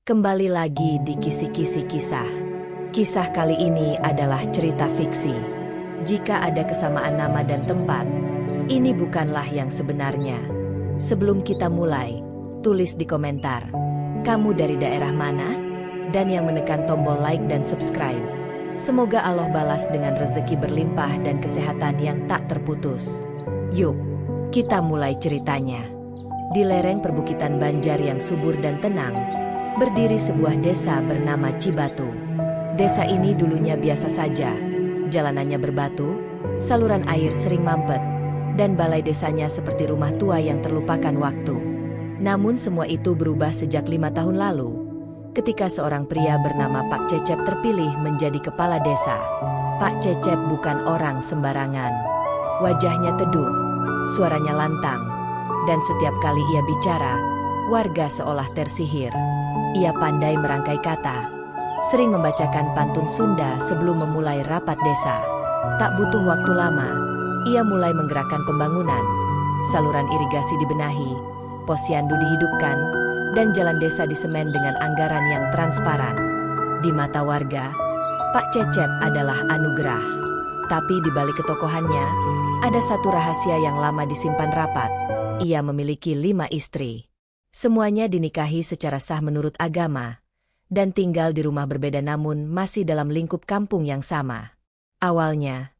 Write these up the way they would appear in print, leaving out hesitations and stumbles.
Kembali lagi di Kisi-Kisi Kisah. Kisah kali ini adalah cerita fiksi. Jika ada kesamaan nama dan tempat, ini bukanlah yang sebenarnya. Sebelum kita mulai, tulis di komentar, kamu dari daerah mana? Dan yang menekan tombol like dan subscribe. Semoga Allah balas dengan rezeki berlimpah dan kesehatan yang tak terputus. Yuk, kita mulai ceritanya. Di lereng perbukitan Banjar yang subur dan tenang, berdiri sebuah desa bernama Cibatu. Desa ini dulunya biasa saja, jalanannya berbatu, saluran air sering mampet, dan balai desanya seperti rumah tua yang terlupakan waktu. Namun semua itu berubah sejak 5 tahun lalu, ketika seorang pria bernama Pak Cecep terpilih menjadi kepala desa. Pak Cecep bukan orang sembarangan. Wajahnya teduh, suaranya lantang, dan setiap kali ia bicara, warga seolah tersihir. Ia pandai merangkai kata, sering membacakan pantun Sunda sebelum memulai rapat desa. Tak butuh waktu lama, ia mulai menggerakkan pembangunan. Saluran irigasi dibenahi, posyandu dihidupkan, dan jalan desa disemen dengan anggaran yang transparan. Di mata warga, Pak Cecep adalah anugerah. Tapi di balik ketokohannya, ada satu rahasia yang lama disimpan rapat. Ia memiliki 5 istri. Semuanya dinikahi secara sah menurut agama, dan tinggal di rumah berbeda namun masih dalam lingkup kampung yang sama. Awalnya,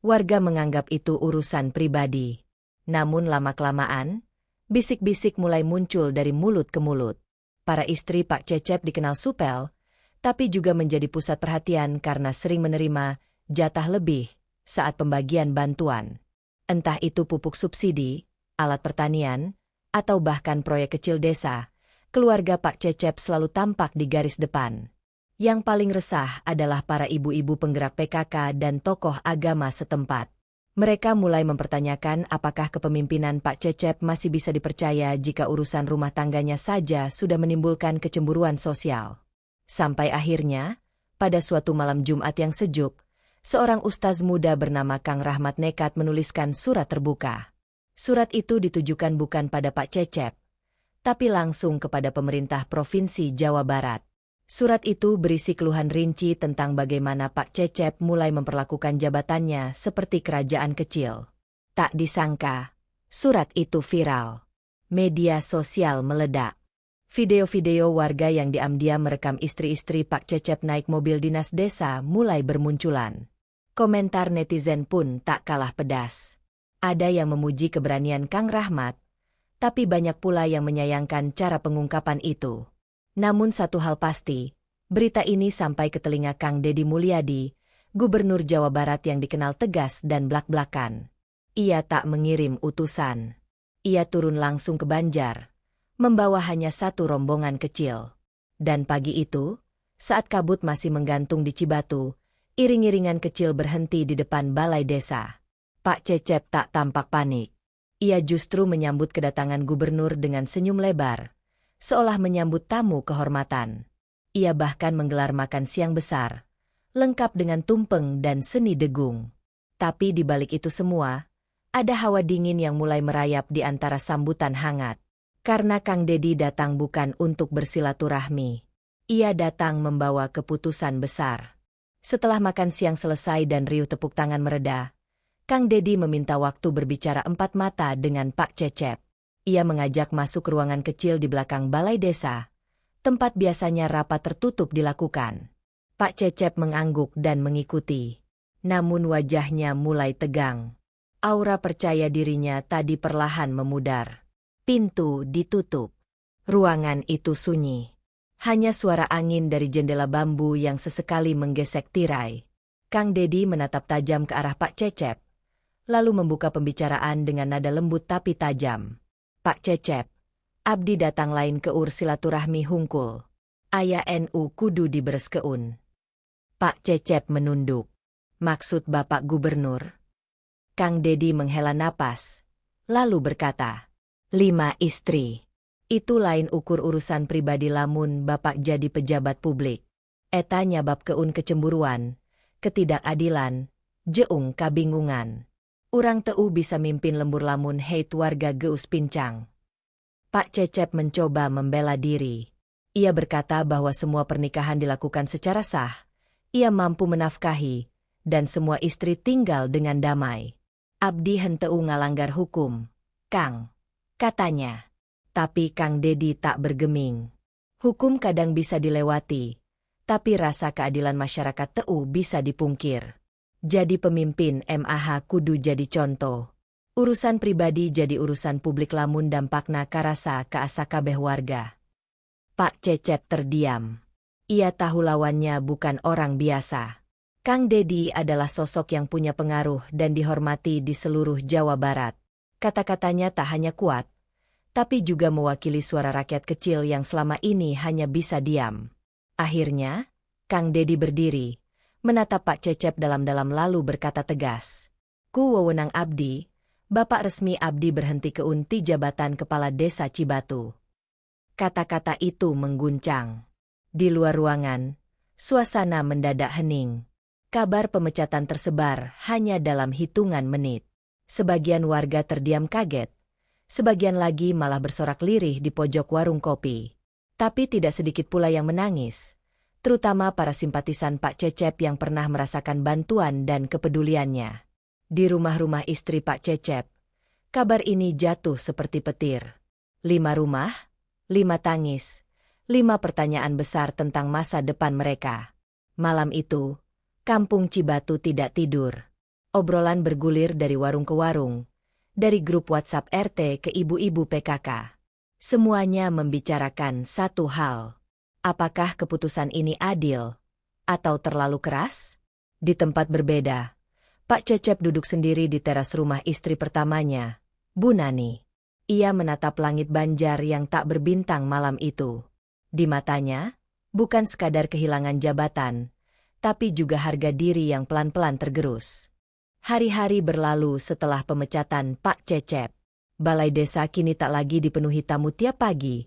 warga menganggap itu urusan pribadi. Namun lama-kelamaan, bisik-bisik mulai muncul dari mulut ke mulut. Para istri Pak Cecep dikenal supel, tapi juga menjadi pusat perhatian karena sering menerima jatah lebih saat pembagian bantuan. Entah itu pupuk subsidi, alat pertanian, atau bahkan proyek kecil desa, keluarga Pak Cecep selalu tampak di garis depan. Yang paling resah adalah para ibu-ibu penggerak PKK dan tokoh agama setempat. Mereka mulai mempertanyakan apakah kepemimpinan Pak Cecep masih bisa dipercaya jika urusan rumah tangganya saja sudah menimbulkan kecemburuan sosial. Sampai akhirnya, pada suatu malam Jumat yang sejuk, seorang ustaz muda bernama Kang Rahmat nekat menuliskan surat terbuka. Surat itu ditujukan bukan pada Pak Cecep, tapi langsung kepada pemerintah Provinsi Jawa Barat. Surat itu berisi keluhan rinci tentang bagaimana Pak Cecep mulai memperlakukan jabatannya seperti kerajaan kecil. Tak disangka, surat itu viral. Media sosial meledak. Video-video warga yang diam-diam merekam istri-istri Pak Cecep naik mobil dinas desa mulai bermunculan. Komentar netizen pun tak kalah pedas. Ada yang memuji keberanian Kang Rahmat, tapi banyak pula yang menyayangkan cara pengungkapan itu. Namun satu hal pasti, berita ini sampai ke telinga Kang Deddy Mulyadi, Gubernur Jawa Barat yang dikenal tegas dan blak-blakan. Ia tak mengirim utusan. Ia turun langsung ke Banjar, membawa hanya satu rombongan kecil. Dan pagi itu, saat kabut masih menggantung di Cibatu, iring-iringan kecil berhenti di depan balai desa. Pak Cecep tak tampak panik. Ia justru menyambut kedatangan gubernur dengan senyum lebar, seolah menyambut tamu kehormatan. Ia bahkan menggelar makan siang besar, lengkap dengan tumpeng dan seni degung. Tapi di balik itu semua, ada hawa dingin yang mulai merayap di antara sambutan hangat. Karena Kang Deddy datang bukan untuk bersilaturahmi. Ia datang membawa keputusan besar. Setelah makan siang selesai dan riuh tepuk tangan mereda, Kang Deddy meminta waktu berbicara 4 mata dengan Pak Cecep. Ia mengajak masuk ruangan kecil di belakang balai desa, tempat biasanya rapat tertutup dilakukan. Pak Cecep mengangguk dan mengikuti. Namun wajahnya mulai tegang. Aura percaya dirinya tadi perlahan memudar. Pintu ditutup. Ruangan itu sunyi. Hanya suara angin dari jendela bambu yang sesekali menggesek tirai. Kang Deddy menatap tajam ke arah Pak Cecep, lalu membuka pembicaraan dengan nada lembut tapi tajam. Pak Cecep, abdi datang lain keur silaturahmi hungkul. Aya NU kudu dibereskeun. Pak Cecep menunduk. Maksud Bapak Gubernur? Kang Deddy menghela napas, lalu berkata, 5 istri. Itu lain ukur urusan pribadi lamun Bapak jadi pejabat publik. Eta nyabab keun kecemburuan, ketidakadilan, jeung kabingungan. Urang teu bisa mimpin lembur lamun hate warga geus pincang. Pak Cecep mencoba membela diri. Ia berkata bahwa semua pernikahan dilakukan secara sah, ia mampu menafkahi, dan semua istri tinggal dengan damai. Abdi henteu ngalanggar hukum, Kang, katanya. Tapi Kang Dedi tak bergeming. Hukum kadang bisa dilewati, tapi rasa keadilan masyarakat teu bisa dipungkir. Jadi pemimpin MAH kudu jadi contoh. Urusan pribadi jadi urusan publik lamun dampakna karasa ka asa kabeh warga. Pak Cecep terdiam. Ia tahu lawannya bukan orang biasa. Kang Dedi adalah sosok yang punya pengaruh dan dihormati di seluruh Jawa Barat. Kata-katanya tak hanya kuat, tapi juga mewakili suara rakyat kecil yang selama ini hanya bisa diam. Akhirnya, Kang Dedi berdiri, menatap Pak Cecep dalam-dalam lalu berkata tegas, "Ku wewenang abdi, Bapak resmi abdi berhenti keunti jabatan Kepala Desa Cibatu." Kata-kata itu mengguncang. Di luar ruangan, suasana mendadak hening. Kabar pemecatan tersebar hanya dalam hitungan menit. Sebagian warga terdiam kaget, sebagian lagi malah bersorak lirih di pojok warung kopi. Tapi tidak sedikit pula yang menangis, terutama para simpatisan Pak Cecep yang pernah merasakan bantuan dan kepeduliannya. Di rumah-rumah istri Pak Cecep, kabar ini jatuh seperti petir. 5 rumah, 5 tangis, 5 pertanyaan besar tentang masa depan mereka. Malam itu, Kampung Cibatu tidak tidur. Obrolan bergulir dari warung ke warung, dari grup WhatsApp RT ke ibu-ibu PKK. Semuanya membicarakan satu hal. Apakah keputusan ini adil atau terlalu keras? Di tempat berbeda, Pak Cecep duduk sendiri di teras rumah istri pertamanya, Bu Nani. Ia menatap langit Banjar yang tak berbintang malam itu. Di matanya, bukan sekadar kehilangan jabatan, tapi juga harga diri yang pelan-pelan tergerus. Hari-hari berlalu setelah pemecatan Pak Cecep. Balai desa kini tak lagi dipenuhi tamu tiap pagi.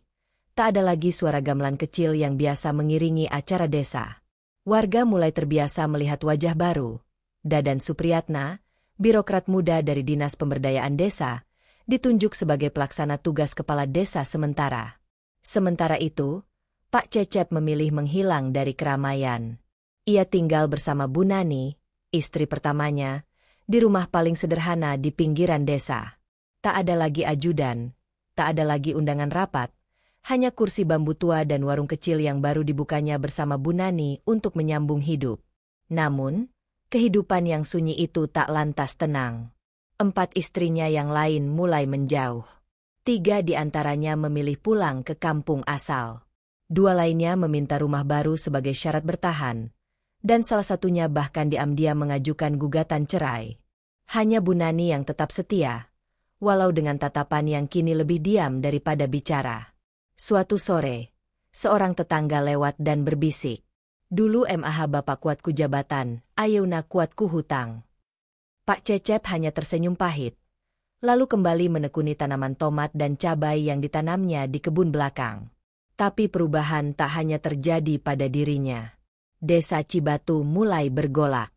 Tak ada lagi suara gamelan kecil yang biasa mengiringi acara desa. Warga mulai terbiasa melihat wajah baru. Dadan Supriyatna, birokrat muda dari Dinas Pemberdayaan Desa, ditunjuk sebagai pelaksana tugas kepala desa sementara. Sementara itu, Pak Cecep memilih menghilang dari keramaian. Ia tinggal bersama Bu Nani, istri pertamanya, di rumah paling sederhana di pinggiran desa. Tak ada lagi ajudan, tak ada lagi undangan rapat, hanya kursi bambu tua dan warung kecil yang baru dibukanya bersama Bu Nani untuk menyambung hidup. Namun, kehidupan yang sunyi itu tak lantas tenang. 4 istrinya yang lain mulai menjauh. 3 di antaranya memilih pulang ke kampung asal. 2 lainnya meminta rumah baru sebagai syarat bertahan. Dan salah satunya bahkan diam-diam mengajukan gugatan cerai. Hanya Bu Nani yang tetap setia, walau dengan tatapan yang kini lebih diam daripada bicara. Suatu sore, seorang tetangga lewat dan berbisik. "Dulu MAH Bapak kuatku jabatan, ayeuna kuatku hutang." Pak Cecep hanya tersenyum pahit, lalu kembali menekuni tanaman tomat dan cabai yang ditanamnya di kebun belakang. Tapi perubahan tak hanya terjadi pada dirinya. Desa Cibatu mulai bergolak.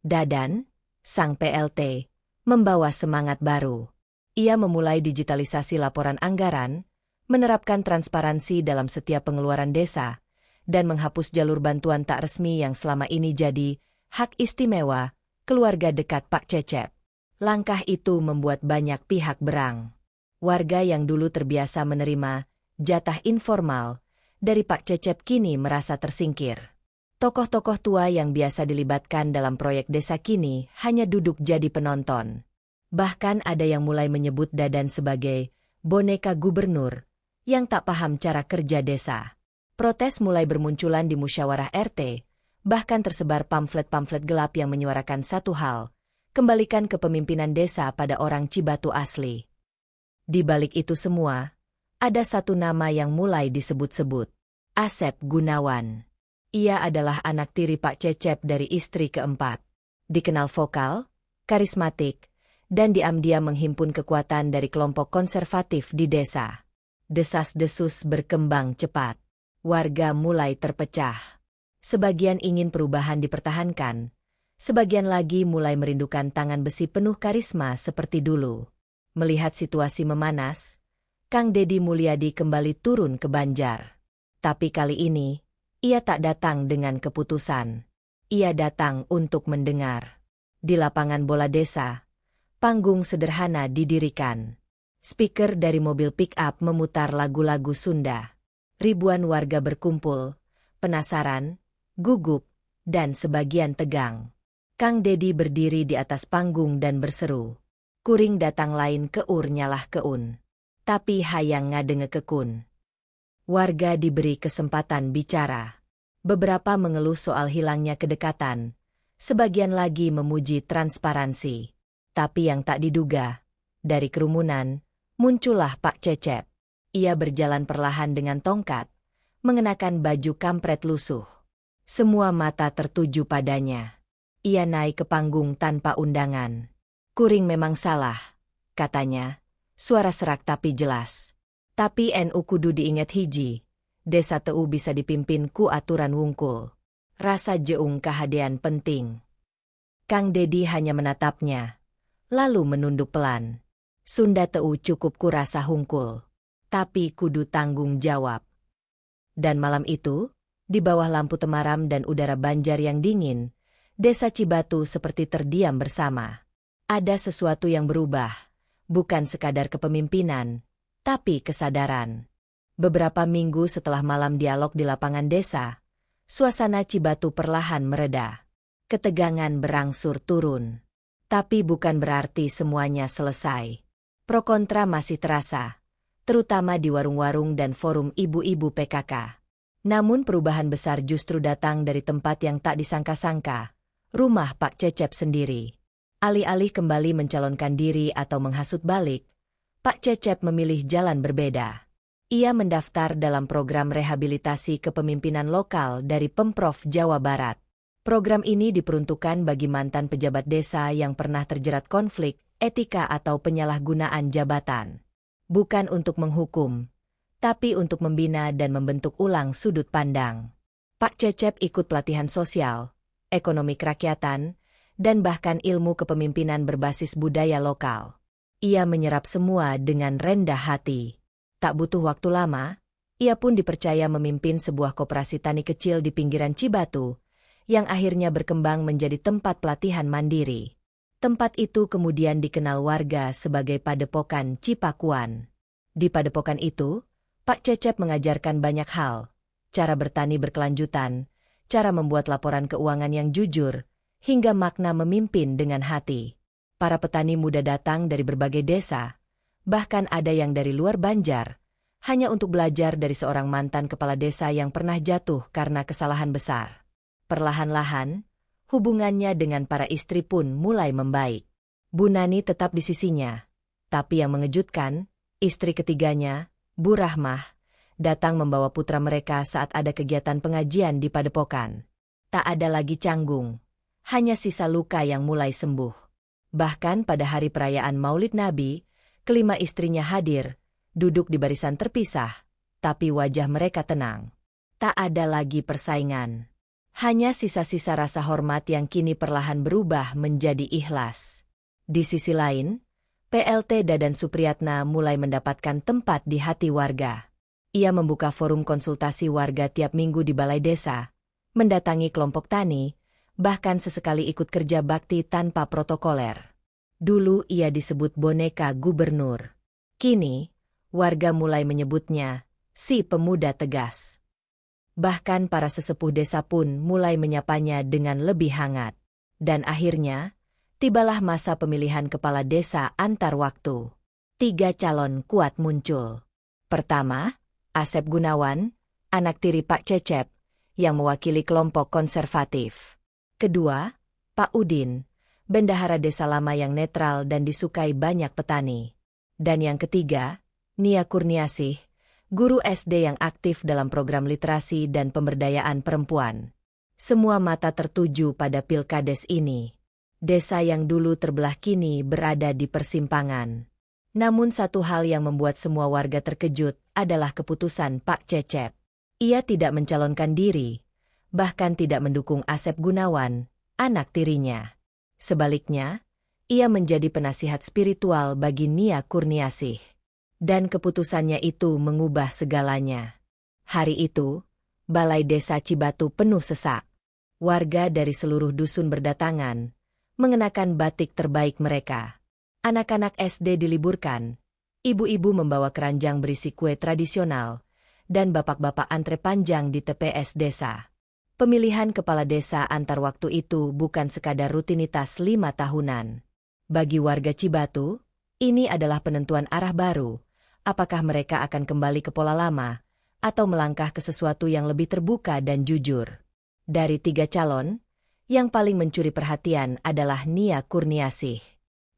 Dadan, sang PLT, membawa semangat baru. Ia memulai digitalisasi laporan anggaran, menerapkan transparansi dalam setiap pengeluaran desa, dan menghapus jalur bantuan tak resmi yang selama ini jadi hak istimewa keluarga dekat Pak Cecep. Langkah itu membuat banyak pihak berang. Warga yang dulu terbiasa menerima jatah informal dari Pak Cecep kini merasa tersingkir. Tokoh-tokoh tua yang biasa dilibatkan dalam proyek desa kini hanya duduk jadi penonton. Bahkan ada yang mulai menyebut Dadan sebagai boneka gubernur yang tak paham cara kerja desa. Protes mulai bermunculan di musyawarah RT, bahkan tersebar pamflet-pamflet gelap yang menyuarakan satu hal, kembalikan kepemimpinan desa pada orang Cibatu asli. Di balik itu semua, ada satu nama yang mulai disebut-sebut, Asep Gunawan. Ia adalah anak tiri Pak Cecep dari istri keempat. Dikenal vokal, karismatik, dan diam-diam menghimpun kekuatan dari kelompok konservatif di desa. Desas-desus berkembang cepat. Warga mulai terpecah. Sebagian ingin perubahan dipertahankan, sebagian lagi mulai merindukan tangan besi penuh karisma seperti dulu. Melihat situasi memanas, Kang Dedi Mulyadi kembali turun ke Banjar. Tapi kali ini, ia tak datang dengan keputusan. Ia datang untuk mendengar. Di lapangan bola desa, panggung sederhana didirikan. Speaker dari mobil pick-up memutar lagu-lagu Sunda. Ribuan warga berkumpul, penasaran, gugup, dan sebagian tegang. Kang Dedi berdiri di atas panggung dan berseru. Kuring datang lain keur nyalah keun. Tapi hayang ngadenge kekun. Warga diberi kesempatan bicara. Beberapa mengeluh soal hilangnya kedekatan. Sebagian lagi memuji transparansi. Tapi yang tak diduga, dari kerumunan, muncullah Pak Cecep. Ia berjalan perlahan dengan tongkat, mengenakan baju kampret lusuh. Semua mata tertuju padanya. Ia naik ke panggung tanpa undangan. Kuring memang salah, katanya, suara serak tapi jelas. Tapi NU kudu diinget hiji, desa teu bisa dipimpin ku aturan wungkul. Rasa jeung kahadean penting. Kang Dedi hanya menatapnya, lalu menunduk pelan. Sunda teu cukup ku rasa hungkul, tapi kudu tanggung jawab. Dan malam itu, di bawah lampu temaram dan udara Banjar yang dingin, desa Cibatu seperti terdiam bersama. Ada sesuatu yang berubah, bukan sekadar kepemimpinan, tapi kesadaran. Beberapa minggu setelah malam dialog di lapangan desa, suasana Cibatu perlahan mereda. Ketegangan berangsur turun. Tapi bukan berarti semuanya selesai. Pro kontra masih terasa, terutama di warung-warung dan forum ibu-ibu PKK. Namun perubahan besar justru datang dari tempat yang tak disangka-sangka, rumah Pak Cecep sendiri. Alih-alih kembali mencalonkan diri atau menghasut balik, Pak Cecep memilih jalan berbeda. Ia mendaftar dalam program rehabilitasi kepemimpinan lokal dari Pemprov Jawa Barat. Program ini diperuntukkan bagi mantan pejabat desa yang pernah terjerat konflik, etika atau penyalahgunaan jabatan. Bukan untuk menghukum, tapi untuk membina dan membentuk ulang sudut pandang. Pak Cecep ikut pelatihan sosial, ekonomi kerakyatan, dan bahkan ilmu kepemimpinan berbasis budaya lokal. Ia menyerap semua dengan rendah hati. Tak butuh waktu lama, ia pun dipercaya memimpin sebuah koperasi tani kecil di pinggiran Cibatu, yang akhirnya berkembang menjadi tempat pelatihan mandiri. Tempat itu kemudian dikenal warga sebagai Padepokan Cipakuan. Di padepokan itu, Pak Cecep mengajarkan banyak hal, cara bertani berkelanjutan, cara membuat laporan keuangan yang jujur, hingga makna memimpin dengan hati. Para petani muda datang dari berbagai desa, bahkan ada yang dari luar Banjar, hanya untuk belajar dari seorang mantan kepala desa yang pernah jatuh karena kesalahan besar. Perlahan-lahan, hubungannya dengan para istri pun mulai membaik. Bu Nani tetap di sisinya, tapi yang mengejutkan, istri ketiganya, Bu Rahmah, datang membawa putra mereka saat ada kegiatan pengajian di padepokan. Tak ada lagi canggung, hanya sisa luka yang mulai sembuh. Bahkan pada hari perayaan Maulid Nabi, kelima istrinya hadir, duduk di barisan terpisah, tapi wajah mereka tenang. Tak ada lagi persaingan. Hanya sisa-sisa rasa hormat yang kini perlahan berubah menjadi ikhlas. Di sisi lain, PLT Dadan Supriyatna mulai mendapatkan tempat di hati warga. Ia membuka forum konsultasi warga tiap minggu di balai desa, mendatangi kelompok tani, bahkan sesekali ikut kerja bakti tanpa protokoler. Dulu ia disebut boneka gubernur. Kini, warga mulai menyebutnya si pemuda tegas. Bahkan para sesepuh desa pun mulai menyapanya dengan lebih hangat. Dan akhirnya, tibalah masa pemilihan kepala desa antar waktu. 3 calon kuat muncul. Pertama, Asep Gunawan, anak tiri Pak Cecep, yang mewakili kelompok konservatif. Kedua, Pak Udin, bendahara desa lama yang netral dan disukai banyak petani. Dan yang ketiga, Nia Kurniasih, guru SD yang aktif dalam program literasi dan pemberdayaan perempuan. Semua mata tertuju pada pilkades ini. Desa yang dulu terbelah kini berada di persimpangan. Namun satu hal yang membuat semua warga terkejut adalah keputusan Pak Cecep. Ia tidak mencalonkan diri, bahkan tidak mendukung Asep Gunawan, anak tirinya. Sebaliknya, ia menjadi penasihat spiritual bagi Nia Kurniasih. Dan keputusannya itu mengubah segalanya. Hari itu, balai desa Cibatu penuh sesak. Warga dari seluruh dusun berdatangan, mengenakan batik terbaik mereka. Anak-anak SD diliburkan, ibu-ibu membawa keranjang berisi kue tradisional, dan bapak-bapak antre panjang di TPS desa. Pemilihan kepala desa antar waktu itu bukan sekadar rutinitas 5 tahunan. Bagi warga Cibatu, ini adalah penentuan arah baru, apakah mereka akan kembali ke pola lama, atau melangkah ke sesuatu yang lebih terbuka dan jujur. Dari 3 calon, yang paling mencuri perhatian adalah Nia Kurniasih.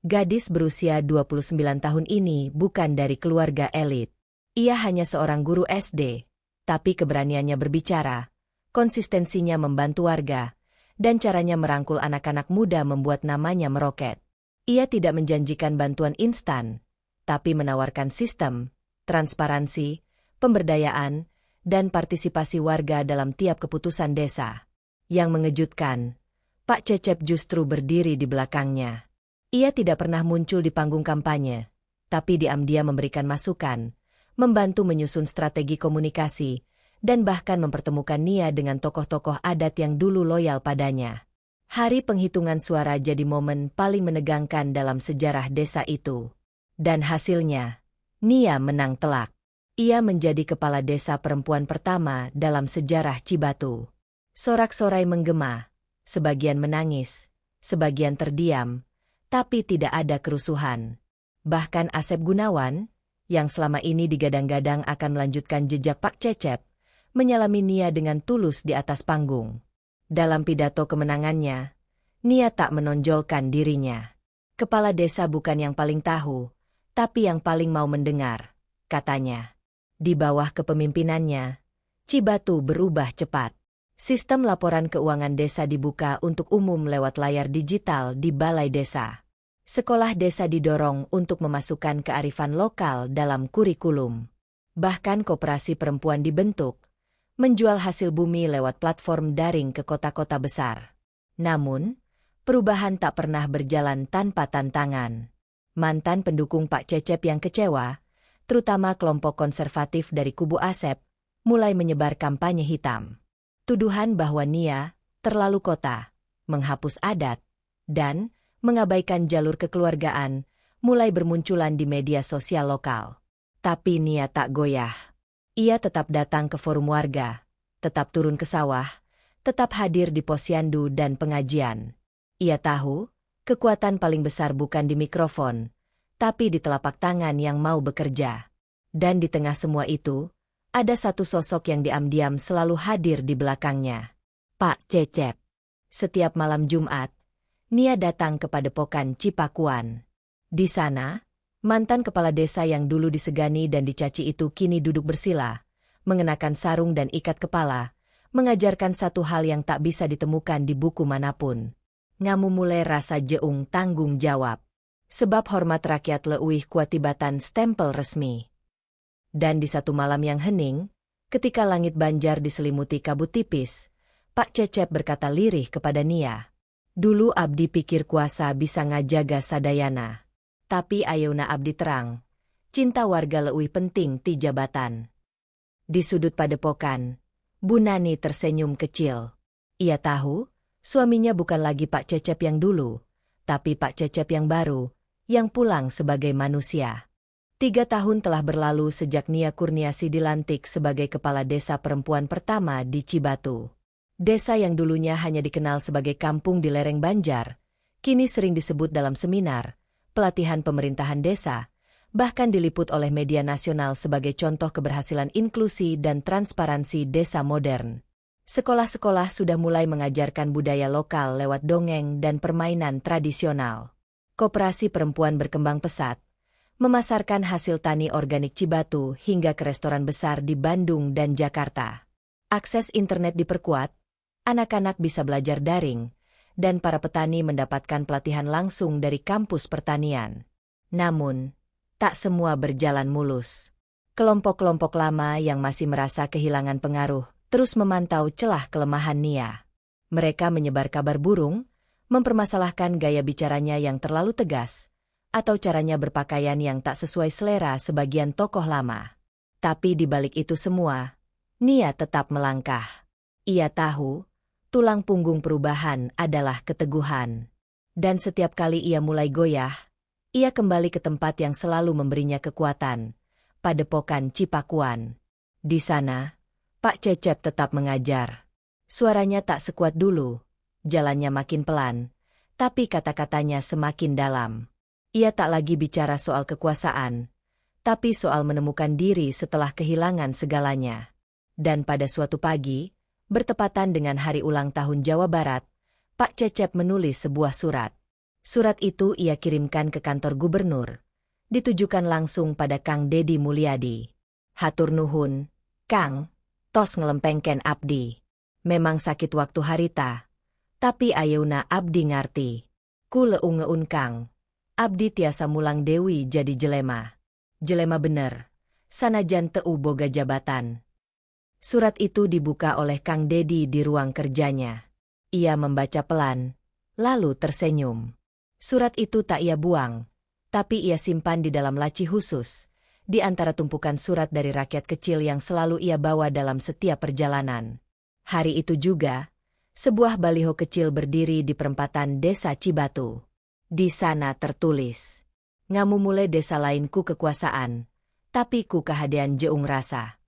Gadis berusia 29 tahun ini bukan dari keluarga elit. Ia hanya seorang guru SD, tapi keberaniannya berbicara, konsistensinya membantu warga, dan caranya merangkul anak-anak muda membuat namanya meroket. Ia tidak menjanjikan bantuan instan, tapi menawarkan sistem, transparansi, pemberdayaan, dan partisipasi warga dalam tiap keputusan desa. Yang mengejutkan, Pak Cecep justru berdiri di belakangnya. Ia tidak pernah muncul di panggung kampanye, tapi diam-diam memberikan masukan, membantu menyusun strategi komunikasi, dan bahkan mempertemukan Nia dengan tokoh-tokoh adat yang dulu loyal padanya. Hari penghitungan suara jadi momen paling menegangkan dalam sejarah desa itu. Dan hasilnya, Nia menang telak. Ia menjadi kepala desa perempuan pertama dalam sejarah Cibatu. Sorak-sorai menggema, sebagian menangis, sebagian terdiam, tapi tidak ada kerusuhan. Bahkan Asep Gunawan, yang selama ini digadang-gadang akan melanjutkan jejak Pak Cecep, menyalami Nia dengan tulus di atas panggung. Dalam pidato kemenangannya, Nia tak menonjolkan dirinya. Kepala desa bukan yang paling tahu, tapi yang paling mau mendengar, katanya. Di bawah kepemimpinannya, Cibatu berubah cepat. Sistem laporan keuangan desa dibuka untuk umum lewat layar digital di balai desa. Sekolah desa didorong untuk memasukkan kearifan lokal dalam kurikulum. Bahkan koperasi perempuan dibentuk, menjual hasil bumi lewat platform daring ke kota-kota besar. Namun, perubahan tak pernah berjalan tanpa tantangan. Mantan pendukung Pak Cecep yang kecewa, terutama kelompok konservatif dari kubu Asep, mulai menyebar kampanye hitam. Tuduhan bahwa Nia terlalu kota, menghapus adat, dan mengabaikan jalur kekeluargaan mulai bermunculan di media sosial lokal. Tapi Nia tak goyah. Ia tetap datang ke forum warga, tetap turun ke sawah, tetap hadir di posyandu dan pengajian. Ia tahu, kekuatan paling besar bukan di mikrofon, tapi di telapak tangan yang mau bekerja. Dan di tengah semua itu, ada satu sosok yang diam-diam selalu hadir di belakangnya. Pak Cecep. Setiap malam Jumat, Nia datang ke Padepokan Cipakuan. Di sana, mantan kepala desa yang dulu disegani dan dicaci itu kini duduk bersila, mengenakan sarung dan ikat kepala, mengajarkan satu hal yang tak bisa ditemukan di buku manapun. Ngamumule rasa jeung tanggung jawab. Sebab hormat rakyat leuwih kuatibatan stempel resmi. Dan di satu malam yang hening, ketika langit Banjar diselimuti kabut tipis, Pak Cecep berkata lirih kepada Nia. Dulu abdi pikir kuasa bisa ngajaga sadayana. Tapi ayeuna abdi terang, cinta warga leuwih penting ti jabatan. Di sudut padepokan, Bu Nani tersenyum kecil. Ia tahu, suaminya bukan lagi Pak Cecep yang dulu, tapi Pak Cecep yang baru, yang pulang sebagai manusia. 3 tahun telah berlalu sejak Nia Kurniasih dilantik sebagai kepala desa perempuan pertama di Cibatu. Desa yang dulunya hanya dikenal sebagai kampung di lereng Banjar, kini sering disebut dalam seminar, pelatihan pemerintahan desa, bahkan diliput oleh media nasional sebagai contoh keberhasilan inklusi dan transparansi desa modern. Sekolah-sekolah sudah mulai mengajarkan budaya lokal lewat dongeng dan permainan tradisional. Koperasi perempuan berkembang pesat, memasarkan hasil tani organik Cibatu hingga ke restoran besar di Bandung dan Jakarta. Akses internet diperkuat, anak-anak bisa belajar daring, dan para petani mendapatkan pelatihan langsung dari kampus pertanian. Namun, tak semua berjalan mulus. Kelompok-kelompok lama yang masih merasa kehilangan pengaruh terus memantau celah kelemahan Nia. Mereka menyebar kabar burung, mempermasalahkan gaya bicaranya yang terlalu tegas, atau caranya berpakaian yang tak sesuai selera sebagian tokoh lama. Tapi di balik itu semua, Nia tetap melangkah. Ia tahu, tulang punggung perubahan adalah keteguhan. Dan setiap kali ia mulai goyah, ia kembali ke tempat yang selalu memberinya kekuatan, Padepokan Cipakuan. Di sana, Pak Cecep tetap mengajar. Suaranya tak sekuat dulu, jalannya makin pelan, tapi kata-katanya semakin dalam. Ia tak lagi bicara soal kekuasaan, tapi soal menemukan diri setelah kehilangan segalanya. Dan pada suatu pagi, bertepatan dengan hari ulang tahun Jawa Barat, Pak Cecep menulis sebuah surat. Surat itu ia kirimkan ke kantor gubernur, ditujukan langsung pada Kang Dedi Mulyadi. Hatur nuhun, Kang, tos ngelempengken abdi. Memang sakit waktu harita, tapi ayeuna abdi ngarti. Ku leung-ngeun Kang, abdi tiasa mulang dewi jadi jelema. Jelema bener, sanajan teu boga jabatan. Surat itu dibuka oleh Kang Dedi di ruang kerjanya. Ia membaca pelan, lalu tersenyum. Surat itu tak ia buang, tapi ia simpan di dalam laci khusus, di antara tumpukan surat dari rakyat kecil yang selalu ia bawa dalam setiap perjalanan. Hari itu juga, sebuah baliho kecil berdiri di perempatan Desa Cibatu. Di sana tertulis, "Ngamumule desa lain ku kekuasaan, tapi ku kahadean jeung rasa."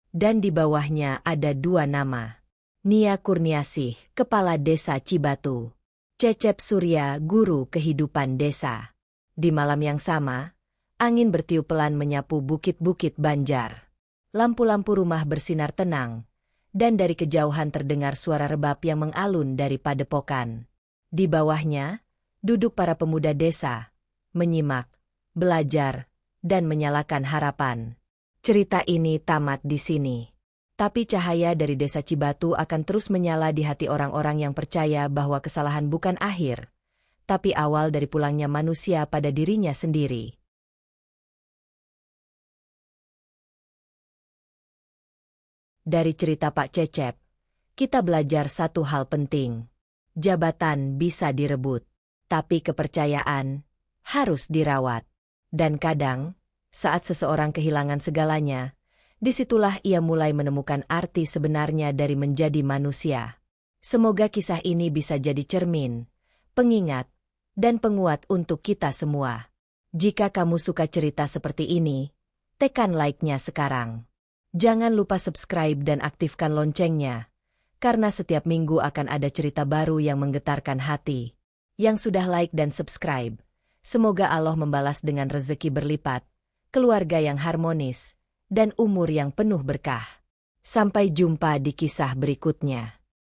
Dan di bawahnya ada dua nama. Nia Kurniasih, Kepala Desa Cibatu. Cecep Surya, Guru Kehidupan Desa. Di malam yang sama, angin bertiup pelan menyapu bukit-bukit Banjar. Lampu-lampu rumah bersinar tenang, dan dari kejauhan terdengar suara rebab yang mengalun dari padepokan. Di bawahnya, duduk para pemuda desa, menyimak, belajar, dan menyalakan harapan. Cerita ini tamat di sini. Tapi cahaya dari Desa Cibatu akan terus menyala di hati orang-orang yang percaya bahwa kesalahan bukan akhir, tapi awal dari pulangnya manusia pada dirinya sendiri. Dari cerita Pak Cecep, kita belajar satu hal penting. Jabatan bisa direbut, tapi kepercayaan harus dirawat. Dan kadang, saat seseorang kehilangan segalanya, disitulah ia mulai menemukan arti sebenarnya dari menjadi manusia. Semoga kisah ini bisa jadi cermin, pengingat, dan penguat untuk kita semua. Jika kamu suka cerita seperti ini, tekan like-nya sekarang. Jangan lupa subscribe dan aktifkan loncengnya, karena setiap minggu akan ada cerita baru yang menggetarkan hati. Yang sudah like dan subscribe, semoga Allah membalas dengan rezeki berlipat, keluarga yang harmonis, dan umur yang penuh berkah. Sampai jumpa di kisah berikutnya.